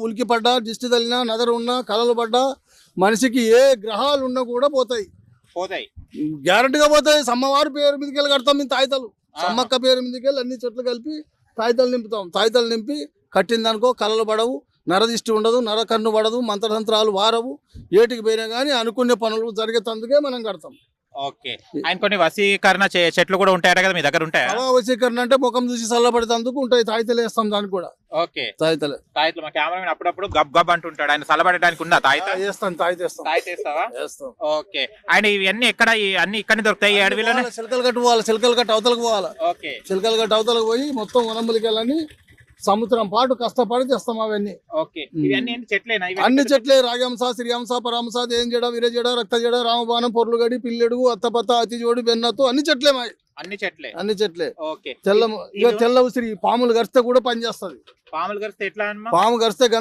ఉలికి పడ్డా, దిష్టి తగిలినా, నదరు ఉన్నా, కలలు పడ్డా, మనిషికి ఏ గ్రహాలు ఉన్నా కూడా పోతాయి. గ్యారంటీగా పోతాయి. సమ్మవారి పేరు మీదకి వెళ్ళి కడతాం మేము తాయితలు. సమ్మక్క పేరు మీదకి వెళ్ళి అన్ని చెట్లు కలిపి తాయితలు నింపుతాం. తాయితలు నింపి కట్టిందనుకో కలలు పడవు, నరదిష్టి ఉండదు, నరకన్ను పడదు, మంత్రతంత్రాలు వారవు. ఏటికి పోయినా కానీ అనుకునే పనులు జరిగేందుకే మనం కడతాం. ఓకే. ఆయన కొన్ని వశీకరణ చెట్లు కూడా ఉంటాయట కదా, మీ దగ్గర ఉంటాయా? వశీకరణ అంటే ముఖం చూసి చల్లబడేందుకు ఉంటాయి. తాయితలు వేస్తాం దానికి కూడా. ఓకే. తాయితలు మా కెమెరామెన్ అప్పుడప్పుడు గబ్ గబ్ అంటుంటాడు. ఆయన చల్లబడడానికి ఉందా తాయిత? వేస్తాం. తాయితేస్తావా? ఓకే. ఆయన ఇవన్నీ ఎక్కడ అన్ని ఇక్కడ దొరుకుతాయి ఈ అడవిలోనే? చిలకలు కట్టు పోవాలి. చిలకలు కట్టు అవతలకు పోవాలి. ఓకే. చిలకలు కట్టు అవతలకు పోయి మొత్తం వనములకి వెళ్ళని సంవత్సరం పాటు కష్టపడి తెస్తాం అవన్నీ. ఓకే. ఇవన్నీ చెట్లేనా? అన్ని చెట్లే. రాగంస, శ్రీహంస, పరాంస, దేంజడ, విరజడ, రక్తజడ, రామబాణం, పొర్లుగడి, పిల్లెడు, అత్తపత్త, అతిజోడి, బెన్నత్తు అన్ని చెట్లే మాయి. అన్ని చెట్లే. ఓకే. తెల్ల ఉసిరి పాములు గరిస్తే కూడా పనిచేస్తుంది. పాములు గరిస్తే ఎట్లా? పాము గరిస్తే